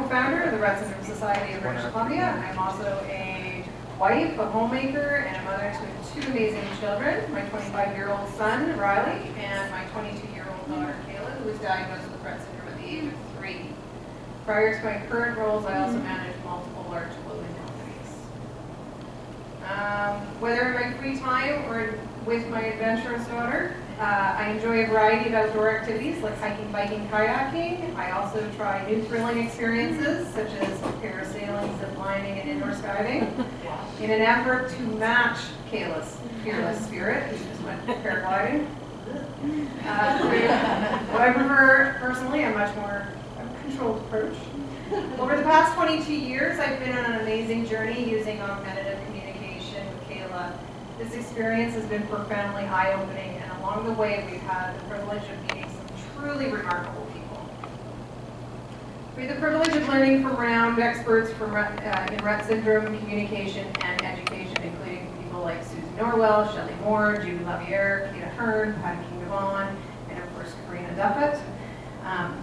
co-founder of the Rett Syndrome Society of British Columbia. I'm also a wife, a homemaker, and a mother to 2 amazing children, my 25-year-old son, Riley, and my 22-year-old daughter, Kayla, who was diagnosed with Rett syndrome at the age of 3. Prior to my current roles, I also managed multiple large clothing companies. Whether in my free time or with my adventurous daughter, I enjoy a variety of outdoor activities like hiking, biking, kayaking. I also try new thrilling experiences such as parasailing, zip lining, and indoor skydiving in an effort to match Kayla's fearless spirit, who just went paragliding. What I prefer personally, a much more controlled approach. Over the past 22 years, I've been on an amazing journey using augmentative communication with Kayla. This experience has been profoundly eye-opening, and along the way, we've had the privilege of meeting some truly remarkable people. We had the privilege of learning from renowned experts from in Rett syndrome, communication, and education, including people like Susan Norwell, Shelley Moore, Judy Laviere, Kita Hearn, Patty King-Devon, and of course, Karina Duffett.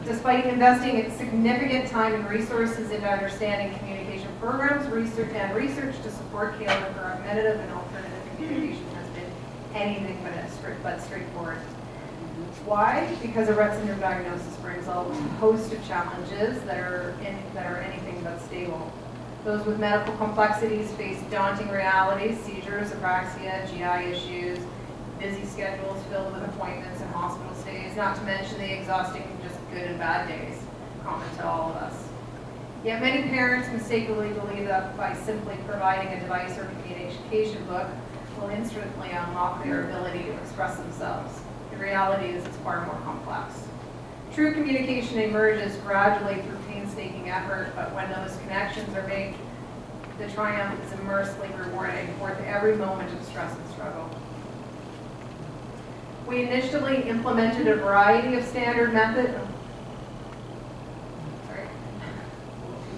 Despite investing significant time and resources into understanding communication programs, research to support Kayla for augmentative and alternative communication has been anything but straightforward. Why? Because a Rett syndrome diagnosis brings a host of challenges that are anything but stable. Those with medical complexities face daunting realities: seizures, apraxia, GI issues, busy schedules filled with appointments and hospital stays, not to mention the exhausting just good and bad days common to all of us. Yet many parents mistakenly believe that by simply providing a device or communication book will instantly unlock their ability to express themselves. The reality is it's far more complex. True communication emerges gradually through painstaking effort, but when those connections are made, the triumph is immersively rewarding, worth every moment of stress and struggle. We initially implemented a variety of standard methods. Sorry, a little too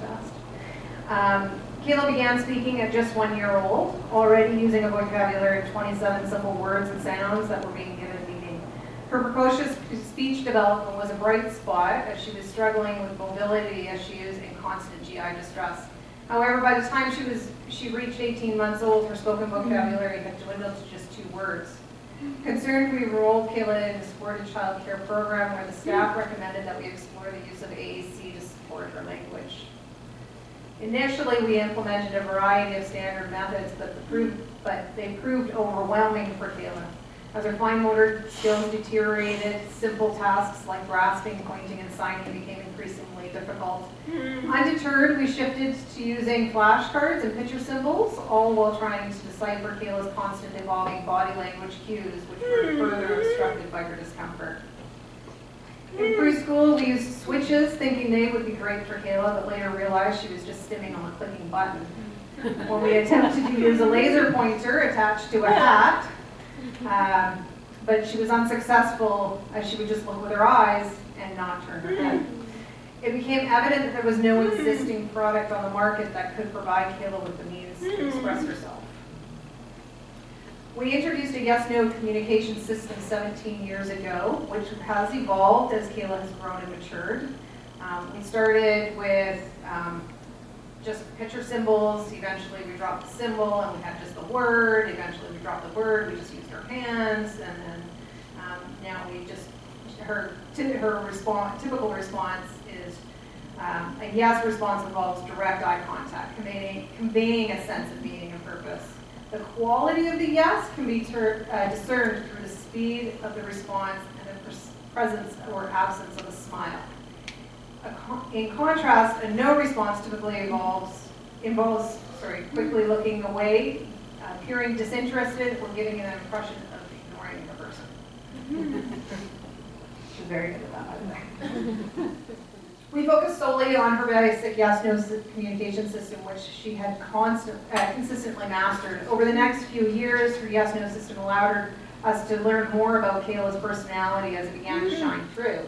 fast. Kayla began speaking at just 1 year old, already using a vocabulary of 27 simple words and sounds that were being given meaning. Her precocious speech development was a bright spot as she was struggling with mobility issues and constant GI distress. However, by the time she reached 18 months old, her spoken vocabulary had dwindled to just 2 words. Concerned, we enrolled Kayla in a supported child care program where the staff recommended that we explore the use of AAC to support her language. Initially, we implemented a variety of standard methods, but they proved overwhelming for Kayla. As her fine motor skills deteriorated, simple tasks like grasping, pointing, and signing became increasingly difficult. Undeterred, we shifted to using flashcards and picture symbols, all while trying to decipher Kayla's constant evolving body language cues, which were further obstructed by her discomfort. In preschool, we used switches, thinking they would be great for Kayla, but later realized she was just stimming on a clicking button. When we attempted to use a laser pointer attached to a hat, but she was unsuccessful as she would just look with her eyes and not turn her head. It became evident that there was no existing product on the market that could provide Kayla with the means to express herself. We introduced a yes-no communication system 17 years ago, which has evolved as Kayla has grown and matured. We started with just picture symbols. Eventually we dropped the symbol and we had just the word. Eventually we dropped the word, we just used our hands, and then now we just, her typical response is a yes response involves direct eye contact, conveying a sense of meaning and purpose. The quality of the yes can be discerned through the speed of the response and the presence or absence of a smile. In contrast, a no response typically involves quickly looking away, appearing disinterested, or giving an impression of ignoring the person. She's very good at that, by the way. We focused solely on her basic yes-no communication system, which she had consistently mastered. Over the next few years, her yes-no system allowed us to learn more about Kayla's personality as it began to shine through.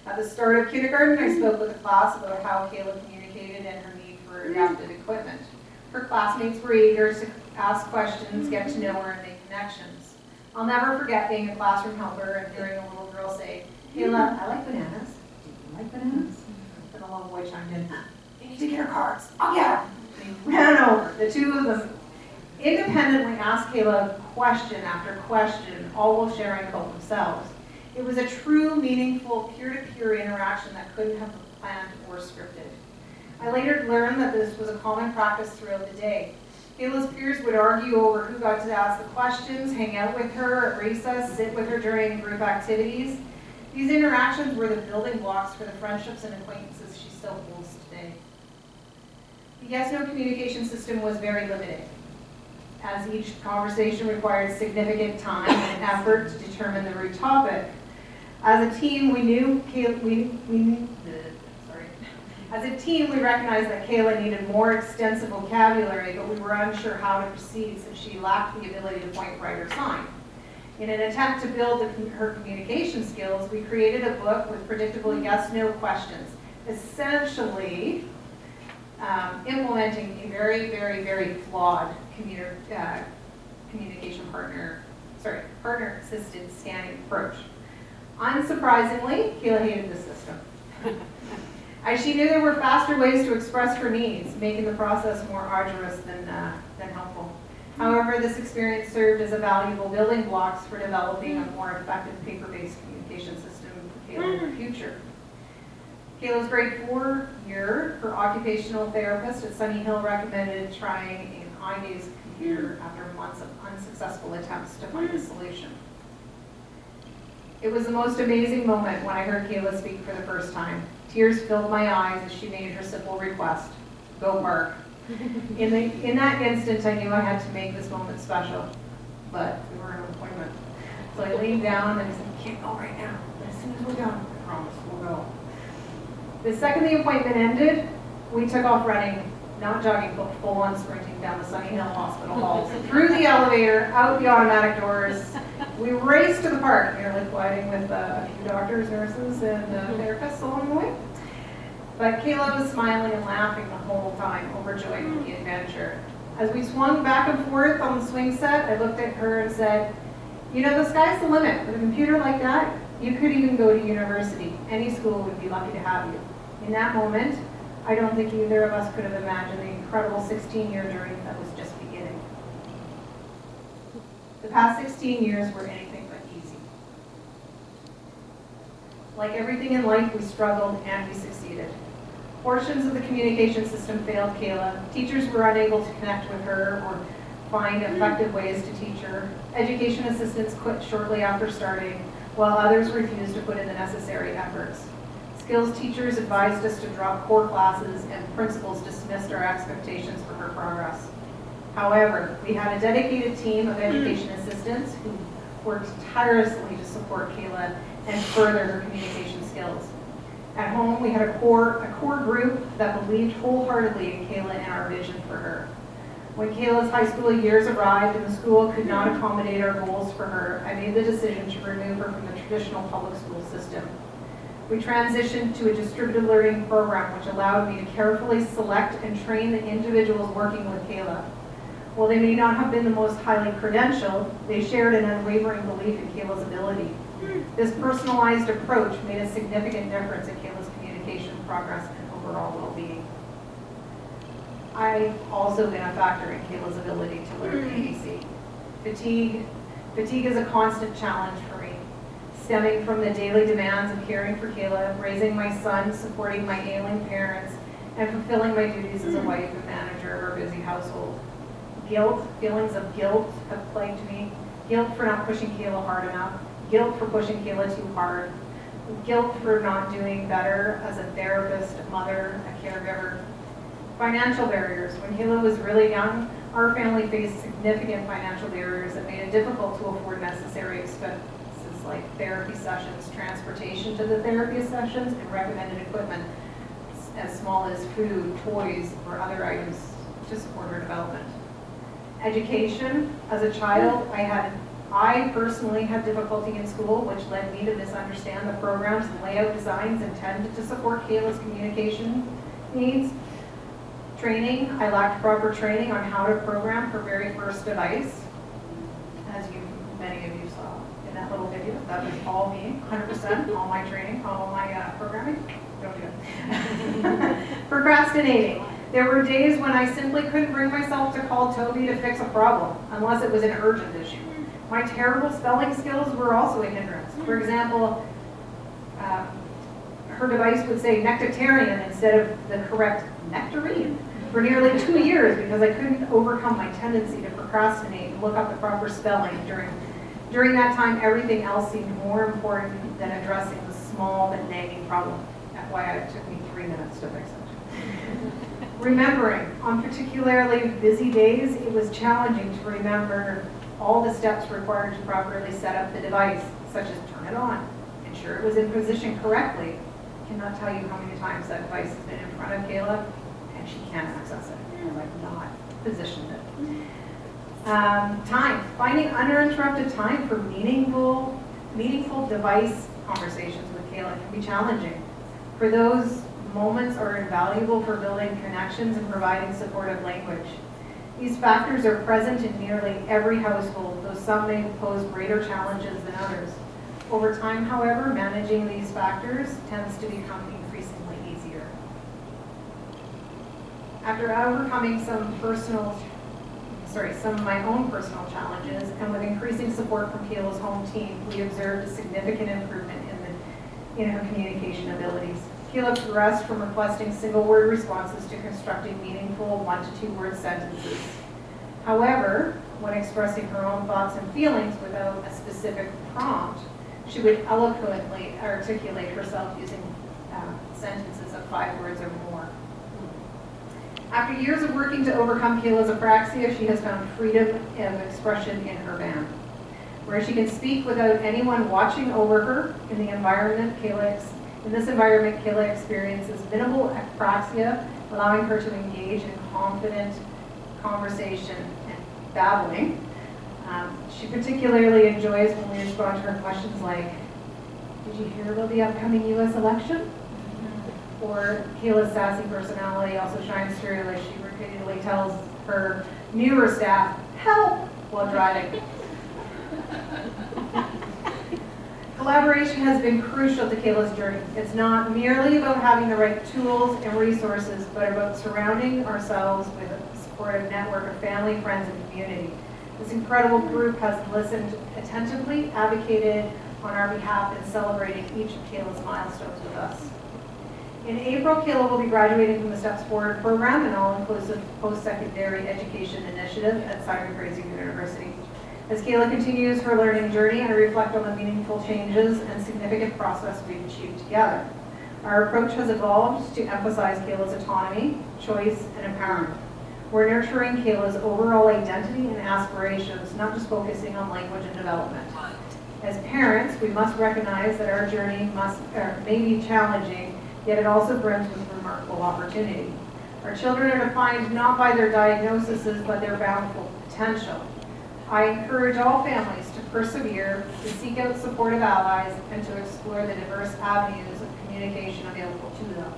At the start of kindergarten, I spoke with the class about how Kayla communicated and her need for adapted equipment. Her classmates were eager to ask questions, get to know her, and make connections. I'll never forget being a classroom helper and hearing a little girl say, "Kayla, I like bananas. Do you like bananas?" And the little boy chimed in, need to get her cards. I'll get her. They ran over, the two of them independently asked Kayla question after question, all while sharing about themselves. It was a true, meaningful, peer-to-peer interaction that couldn't have been planned or scripted. I later learned that this was a common practice throughout the day. Kayla's peers would argue over who got to ask the questions, hang out with her at recess, sit with her during group activities. These interactions were the building blocks for the friendships and acquaintances she still holds today. The yes-no communication system was very limited, as each conversation required significant time and effort to determine the root topic. As a team, we recognized that Kayla needed more extensive vocabulary, but we were unsure how to proceed since she lacked the ability to point, write, or sign. In an attempt to build her communication skills, we created a book with predictable yes-no questions, essentially implementing a very flawed communication partner-assisted scanning approach. Unsurprisingly, Kayla hated this system. As she knew there were faster ways to express her needs, making the process more arduous than helpful. However, this experience served as a valuable building blocks for developing a more effective paper-based communication system for Kayla in the future. Kayla's grade 4 year, her occupational therapist at Sunny Hill recommended trying an eye-gaze computer after months of unsuccessful attempts to find a solution. It was the most amazing moment when I heard Kayla speak for the first time. Tears filled my eyes as she made her simple request, go bark. In that instant, I knew I had to make this moment special, but we were in an appointment. So I leaned down and I said, we can't go right now, but as soon as we're done, I promise we'll go. The second the appointment ended, we took off running, not jogging, but full-on sprinting down the Sunny Hill Hospital halls, through the elevator, out the automatic doors. We raced to the park, nearly colliding with a few doctors, nurses, and therapists along the way. But Kayla was smiling and laughing the whole time, overjoyed with the adventure. As we swung back and forth on the swing set, I looked at her and said, you know, the sky's the limit. With a computer like that, you could even go to university. Any school would be lucky to have you. In that moment, I don't think either of us could have imagined the incredible 16-year journey that was just beginning. The past 16 years were anything but easy. Like everything in life, we struggled and we succeeded. Portions of the communication system failed Kayla. Teachers were unable to connect with her or find effective ways to teach her. Education assistants quit shortly after starting, while others refused to put in the necessary efforts. Skills teachers advised us to drop core classes, and principals dismissed our expectations for her progress. However, we had a dedicated team of education assistants who worked tirelessly to support Kayla and further her communication skills. At home, we had a core group that believed wholeheartedly in Kayla and our vision for her. When Kayla's high school years arrived and the school could not accommodate our goals for her, I made the decision to remove her from the traditional public school system. We transitioned to a distributed learning program which allowed me to carefully select and train the individuals working with Kayla. While they may not have been the most highly credentialed, they shared an unwavering belief in Kayla's ability. This personalized approach made a significant difference in Kayla's communication progress and overall well-being. I've also been a factor in Kayla's ability to learn AAC. Fatigue is a constant challenge for me, stemming from the daily demands of caring for Kayla, raising my son, supporting my ailing parents, and fulfilling my duties as a wife and manager of our busy household. Feelings of guilt have plagued me. Guilt for not pushing Kayla hard enough. Guilt for pushing Kayla too hard. Guilt for not doing better as a therapist, a mother, a caregiver. Financial barriers. When Kayla was really young, our family faced significant financial barriers that made it difficult to afford necessary expenses like therapy sessions, transportation to the therapy sessions, and recommended equipment as small as food, toys, or other items to support her development. Education. As a child, I personally had difficulty in school, which led me to misunderstand the programs and layout designs intended to support Kayla's communication needs. Training. I lacked proper training on how to program her very first device. As many of you saw in that little video, that was all me, 100%, all my training, all my programming. don't do it. Procrastinating. There were days when I simply couldn't bring myself to call Toby to fix a problem, unless it was an urgent issue. My terrible spelling skills were also a hindrance. For example, her device would say nectarian instead of the correct nectarine for nearly 2 years because I couldn't overcome my tendency to procrastinate and look up the proper spelling. During that time, everything else seemed more important than addressing the small but nagging problem. That's why it took me 3 minutes to fix it. Remembering, on particularly busy days, it was challenging to remember all the steps required to properly set up the device, such as turn it on, ensure it was in position correctly. I cannot tell you how many times that device has been in front of Kayla, and she can't access it because I've not positioned it. Time. Finding uninterrupted time for meaningful device conversations with Kayla can be challenging. For those moments are invaluable for building connections and providing supportive language. These factors are present in nearly every household, though some may pose greater challenges than others. Over time, however, managing these factors tends to become increasingly easier. After overcoming some of my own personal challenges, and with increasing support from Kayla's home team, we observed a significant improvement in her communication abilities. Kayla progressed from requesting single-word responses to constructing meaningful 1 to 2 word sentences. However, when expressing her own thoughts and feelings without a specific prompt, she would eloquently articulate herself using sentences of 5 words or more. After years of working to overcome Kayla's apraxia, she has found freedom of expression in her band, where she can speak without anyone watching over her. In this environment, Kayla experiences minimal apraxia, allowing her to engage in confident conversation and babbling. She particularly enjoys when we respond to her questions like, did you hear about the upcoming U.S. election? Or Kayla's sassy personality also shines through as she repeatedly tells her newer staff, help, while driving. Collaboration has been crucial to Kayla's journey. It's not merely about having the right tools and resources, but about surrounding ourselves with a supportive network of family, friends, and community. This incredible group has listened attentively, advocated on our behalf, and celebrated each of Kayla's milestones with us. In April, Kayla will be graduating from the Steps Forward program, an all-inclusive post-secondary education initiative at Simon Fraser University. As Kayla continues her learning journey, I reflect on the meaningful changes and significant progress we've achieved together. Our approach has evolved to emphasize Kayla's autonomy, choice, and empowerment. We're nurturing Kayla's overall identity and aspirations, not just focusing on language and development. As parents, we must recognize that our journey may be challenging, yet it also brings with remarkable opportunity. Our children are defined not by their diagnoses, but their bountiful potential. I encourage all families to persevere, to seek out supportive allies, and to explore the diverse avenues of communication available to them.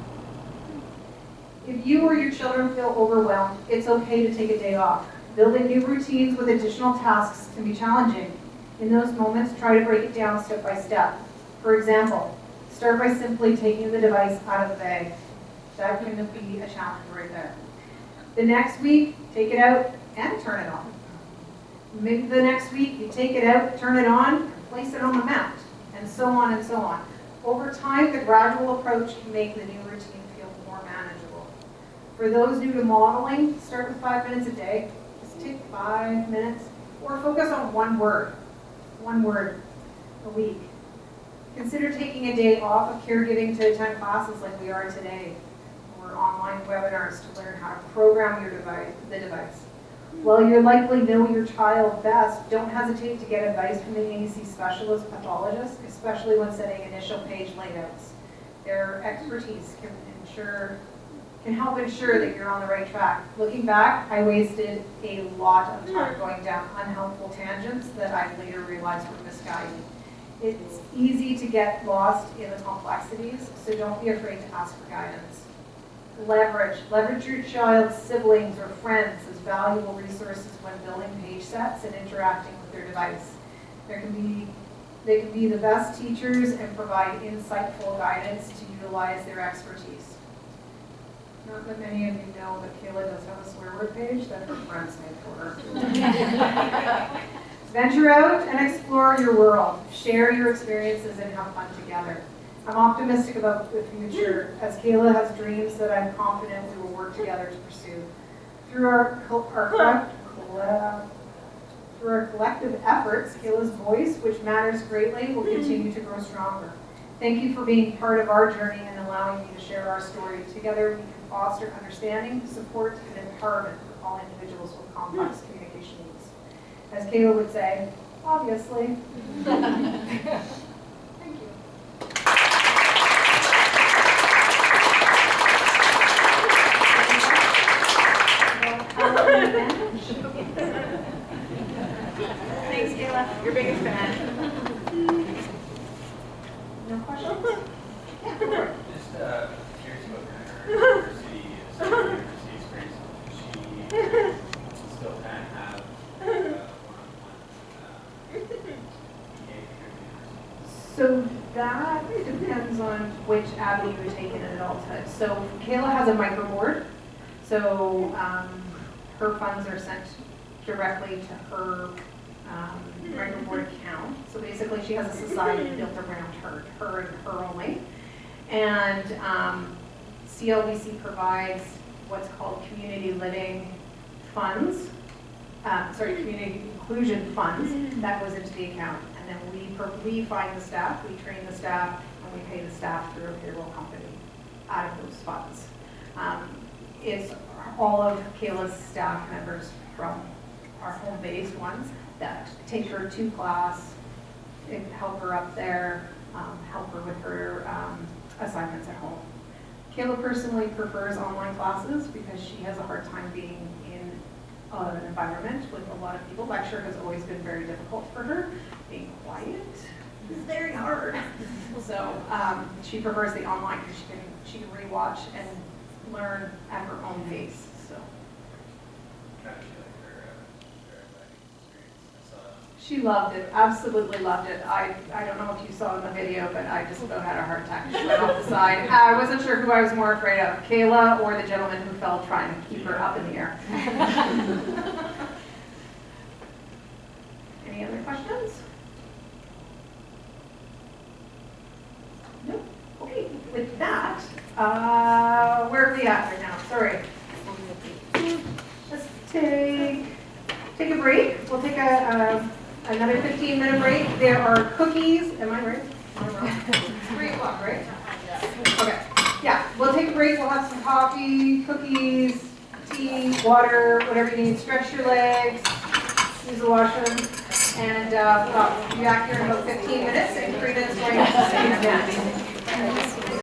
If you or your children feel overwhelmed, it's okay to take a day off. Building new routines with additional tasks can be challenging. In those moments, try to break it down step by step. For example, start by simply taking the device out of the bag. That can be a challenge right there. The next week, take it out and turn it on. Maybe the next week, you take it out, turn it on, and place it on the mat, and so on and so on. Over time, the gradual approach can make the new routine feel more manageable. For those new to modeling, start with 5 minutes a day. Just take 5 minutes, or focus on one word a week. Consider taking a day off of caregiving to attend classes like we are today, or online webinars to learn how to program the device. While you likely know your child best, don't hesitate to get advice from the AAC specialist pathologist, especially when setting initial page layouts. Their expertise can help ensure that you're on the right track. Looking back, I wasted a lot of time going down unhelpful tangents that I later realized were misguided. It's easy to get lost in the complexities, so don't be afraid to ask for guidance. Leverage your child's siblings or friends as valuable resources when building page sets and interacting with their device. There can be They can be the best teachers and provide insightful guidance to utilize their expertise. Not that many of you know, but Kayla does have a swear word page that her friends made for her. Venture out and explore your world. Share your experiences and have fun together. I'm optimistic about the future, as Kayla has dreams that I'm confident we will work together to pursue. Through our collective efforts, Kayla's voice, which matters greatly, will continue to grow stronger. Thank you for being part of our journey and allowing me to share our story. Together, we can foster understanding, support, and empowerment for all individuals with complex communication needs. As Kayla would say, obviously. Thank you. Thanks, Kayla. Your biggest fan. No questions? Yeah, go for it. Just curious about her university experience. Does she still kind of have one-on-one So that depends on which avenue you take in adulthood. So Kayla has a microboard. So her funds are sent directly to her microboard account. So basically she has a society built around her and her only. And CLBC provides what's called community living funds, community inclusion funds that goes into the account. And then we find the staff, we train the staff, and we pay the staff through a payroll company out of those funds. It's all of Kayla's staff members from our home-based ones that take her to class, help her up there, help her with her assignments at home. Kayla personally prefers online classes because she has a hard time being in an environment with a lot of people. Lecture has always been very difficult for her. Being quiet is very hard. So she prefers the online because she can rewatch and learn at her own pace. So kind of feel like her learning experience? I saw she loved it, absolutely loved it. I don't know if you saw in the video, but I just about had a heart attack. She went off the side. I wasn't sure who I was more afraid of, Kayla or the gentleman who fell trying to keep her up in the air. Any other questions? Nope. Okay, with that, where are we at right now? Sorry. Let's take a break. We'll take another 15-minute break. There are cookies. Am I right? Am I wrong? 3 o'clock, right? Okay. Yeah, we'll take a break. We'll have some coffee, cookies, tea, water, whatever you need. Stretch your legs, use the washroom, and we'll be back here in about 15 minutes, and Karina's going to say again.